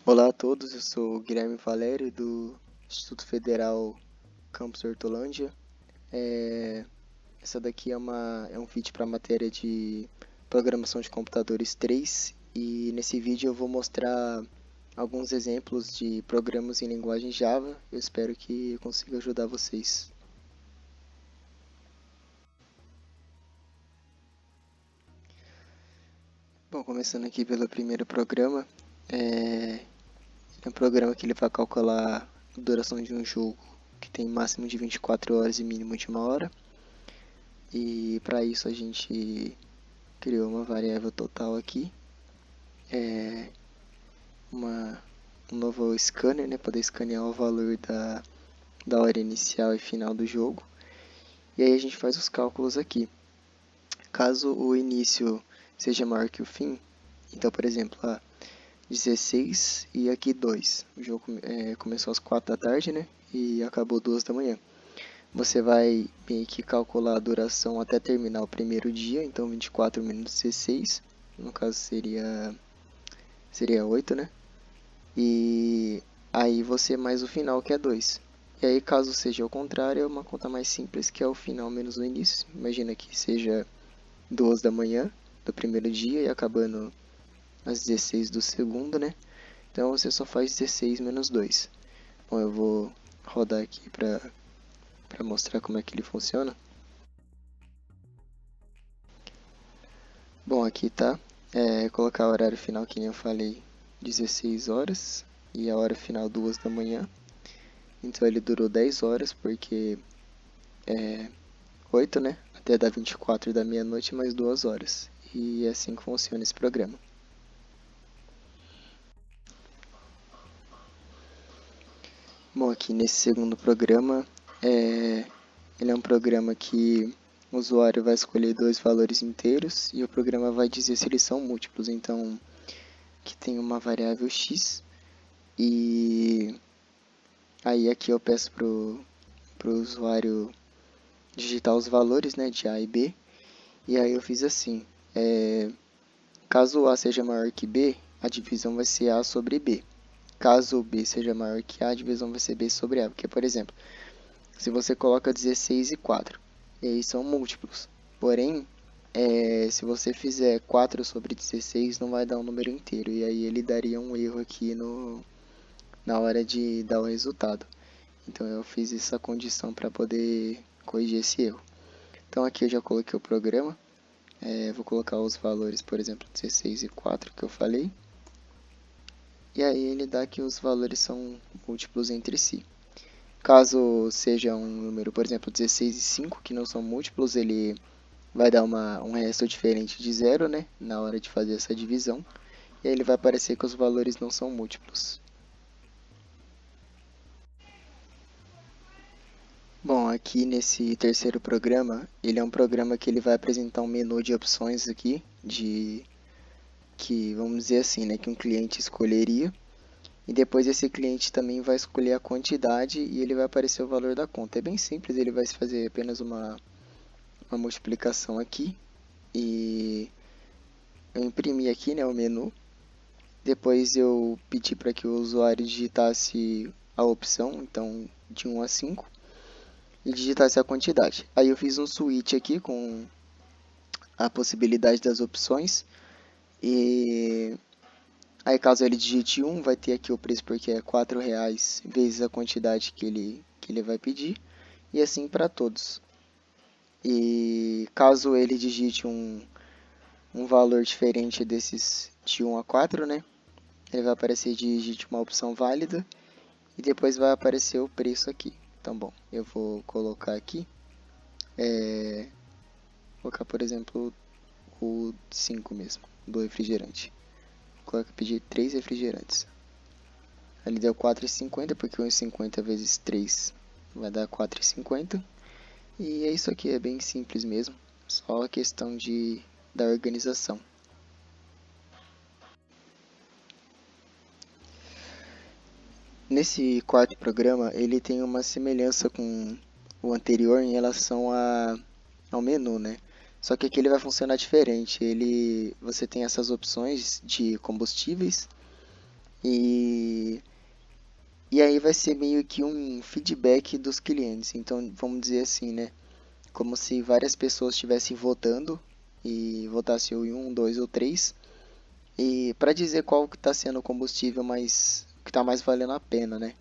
Olá a todos, eu sou o Guilherme Valério do Instituto Federal Campus Hortolândia. Essa daqui é um vídeo para a matéria de Programação de Computadores 3 e nesse vídeo eu vou mostrar alguns exemplos de programas em linguagem Java. Eu espero que eu consiga ajudar vocês. Bom, começando aqui pelo primeiro programa, é um programa que ele vai calcular a duração de um jogo que tem máximo de 24 horas e mínimo de 1 hora. E para isso a gente criou uma variável total aqui, um novo scanner, né, poder escanear o valor da hora inicial e final do jogo. E aí a gente faz os cálculos aqui. Caso o início seja maior que o fim, então por exemplo, 16 e aqui 2. O jogo começou às 4 da tarde, né, e acabou 2 da manhã. Você vai meio que calcular a duração até terminar o primeiro dia, então 24 menos 16, no caso seria 8, né? E aí você mais o final, que é 2. E aí, caso seja o contrário, é uma conta mais simples, que é o final menos o início. Imagina que seja 2 da manhã do primeiro dia e acabando às 16 do segundo, né? Então você só faz 16 menos 2. Bom, eu vou rodar aqui para mostrar como é que ele funciona. Bom, aqui tá. Colocar o horário final, que nem eu falei, 16 horas. E a hora final 2 da manhã. Então ele durou 10 horas, porque 8, né? Até dar 24 da meia-noite, mais 2 horas. E é assim que funciona esse programa. Bom, aqui nesse segundo programa, ele é um programa que o usuário vai escolher 2 valores inteiros e o programa vai dizer se eles são múltiplos. Então, aqui tem uma variável x e aí aqui eu peço pro usuário digitar os valores, né, de A e B. E aí eu fiz assim, caso A seja maior que B, a divisão vai ser A sobre B. Caso B seja maior que A, a divisão vai ser B sobre A. Porque, por exemplo, se você coloca 16 e 4, e aí são múltiplos. Porém, se você fizer 4 sobre 16, não vai dar um número inteiro. E aí ele daria um erro aqui na hora de dar o resultado. Então eu fiz essa condição para poder corrigir esse erro. Então aqui eu já coloquei o programa. Vou colocar os valores, por exemplo, 16 e 4 que eu falei. E aí ele dá que os valores são múltiplos entre si. Caso seja um número, por exemplo, 16 e 5, que não são múltiplos, ele vai dar um resto diferente de zero, né, na hora de fazer essa divisão. E aí ele vai aparecer que os valores não são múltiplos. Bom, aqui nesse terceiro programa, ele é um programa que ele vai apresentar um menu de opções aqui, que vamos dizer assim, né, que um cliente escolheria. E depois esse cliente também vai escolher a quantidade e ele vai aparecer o valor da conta. É bem simples, ele vai fazer apenas uma multiplicação aqui. E eu imprimi aqui, né, o menu. Depois eu pedi para que o usuário digitasse a opção, então de 1 a 5, e digitasse a quantidade. Aí eu fiz um switch aqui com a possibilidade das opções. E aí caso ele digite 1, vai ter aqui o preço porque é R$4 vezes a quantidade que ele vai pedir. E assim para todos. E caso ele digite um valor diferente desses de 1 a 4, né? Ele vai aparecer digite uma opção válida e depois vai aparecer o preço aqui. Então, bom, eu vou colocar aqui, colocar, por exemplo, o 5 mesmo, do refrigerante. Vou pedir 3 refrigerantes. Ele deu 4,50 porque 1,50 vezes 3 vai dar 4,50. E é isso aqui, é bem simples mesmo, só a questão da organização. Nesse quarto programa, ele tem uma semelhança com o anterior em relação ao menu, né? Só que aqui ele vai funcionar diferente. Você tem essas opções de combustíveis E, e aí vai ser meio que um feedback dos clientes. Então, vamos dizer assim, né? Como se várias pessoas estivessem votando e votasse em 1, 2 ou 3. E para dizer qual que está sendo o combustível mais que está mais valendo a pena, né?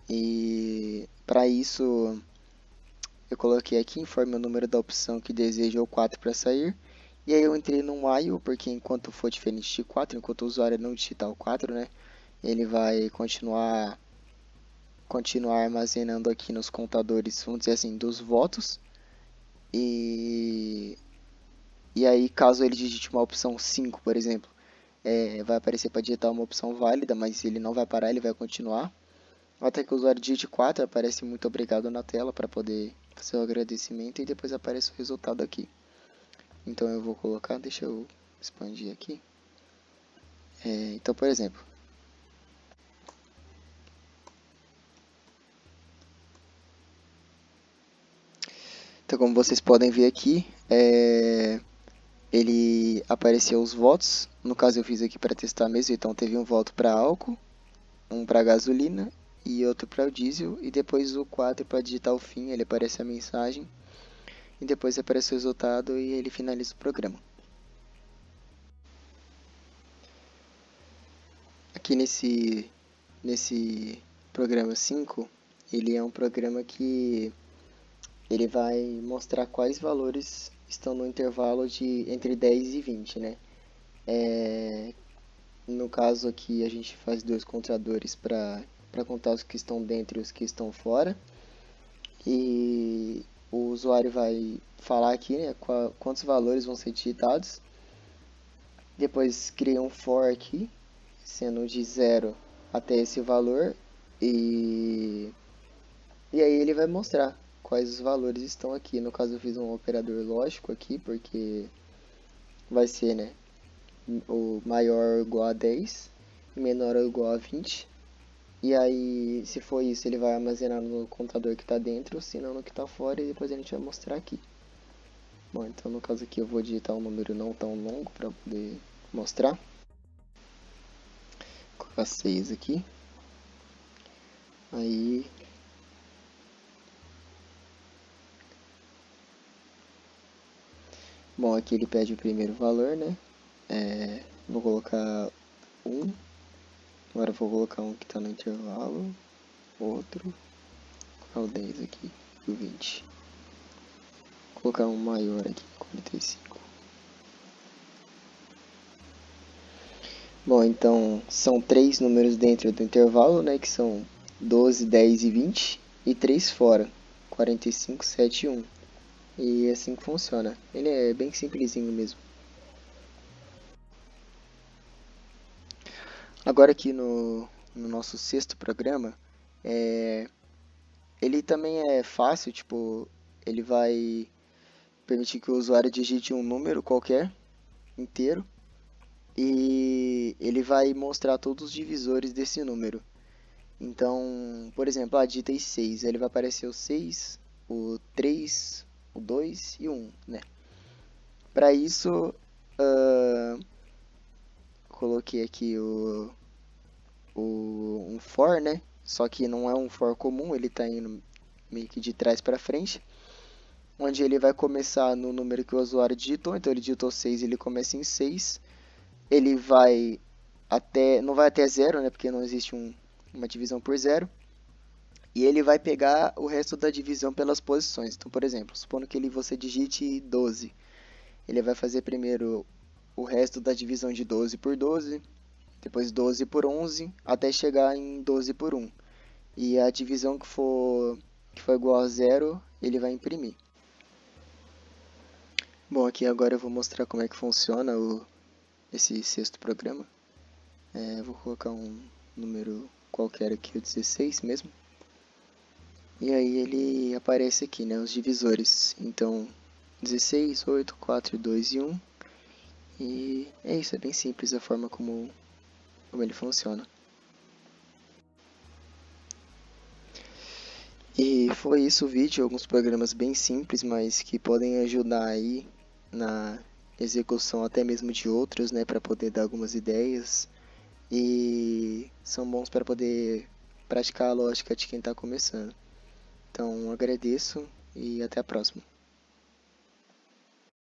E para isso eu coloquei aqui, informe o número da opção que deseja o 4 para sair. E aí eu entrei num while, porque enquanto for diferente de 4, enquanto o usuário não digitar o 4, né? Ele vai continuar armazenando aqui nos contadores, vamos dizer assim, dos votos. E, e aí, caso ele digite uma opção 5, por exemplo, vai aparecer para digitar uma opção válida, mas ele não vai parar, ele vai continuar. Até que o usuário digite 4, aparece muito obrigado na tela para poder fazer o agradecimento e depois aparece o resultado aqui. Então eu vou colocar, deixa eu expandir aqui. Então, por exemplo, então como vocês podem ver aqui, ele apareceu os votos. No caso eu fiz aqui para testar mesmo, então teve um voto para álcool, um para gasolina e outro para o diesel. E depois o 4 para digitar o fim, ele aparece a mensagem. E depois aparece o resultado e ele finaliza o programa. Aqui nesse programa 5, ele é um programa que ele vai mostrar quais valores estão no intervalo de entre 10 e 20, né? No caso aqui a gente faz dois contadores para contar os que estão dentro e os que estão fora. E o usuário vai falar aqui, né, quantos valores vão ser digitados. Depois cria um for aqui, sendo de 0 até esse valor. E aí ele vai mostrar quais os valores estão aqui. No caso eu fiz um operador lógico aqui, porque vai ser, né, o maior ou igual a 10 e menor ou igual a 20. E aí, se for isso, ele vai armazenar no contador que está dentro, se não no que está fora, e depois a gente vai mostrar aqui. Bom, então no caso aqui eu vou digitar um número não tão longo para poder mostrar. Vou colocar 6 aqui. Aí bom, aqui ele pede o primeiro valor, né? Vou colocar 1. Agora eu vou colocar um que está no intervalo. Outro. Vou colocar o 10 aqui. E o 20. Vou colocar um maior aqui, 45. Bom, então são 3 números dentro do intervalo, né? Que são 12, 10 e 20. E 3 fora. 45, 7 e 1. E é assim que funciona. Ele é bem simplesinho mesmo. Agora aqui no nosso sexto programa, ele também é fácil, tipo, ele vai permitir que o usuário digite um número qualquer, inteiro, e ele vai mostrar todos os divisores desse número. Então, por exemplo, digitei 6, ele vai aparecer o 6, o 3, o 2 e o 1, né? Para isso, coloquei aqui um for, né? Só que não é um for comum, ele está indo meio que de trás para frente, onde ele vai começar no número que o usuário digitou. Então ele digitou 6, ele começa em 6. Ele vai não vai até 0, né? Porque não existe uma divisão por 0. E ele vai pegar o resto da divisão pelas posições. Então, por exemplo, supondo que você digite 12. Ele vai fazer primeiro o resto da divisão de 12 por 12, depois 12 por 11, até chegar em 12 por 1. E a divisão que for igual a 0, ele vai imprimir. Bom, aqui agora eu vou mostrar como é que funciona esse sexto programa. Vou colocar um número qualquer aqui, o 16 mesmo. E aí ele aparece aqui, né, os divisores. Então, 16, 8, 4, 2 e 1. E é isso, é bem simples a forma como ele funciona. E foi isso o vídeo, alguns programas bem simples, mas que podem ajudar aí na execução até mesmo de outros, né, para poder dar algumas ideias. e são bons para poder praticar a lógica de quem está começando. Então, agradeço e até a próxima.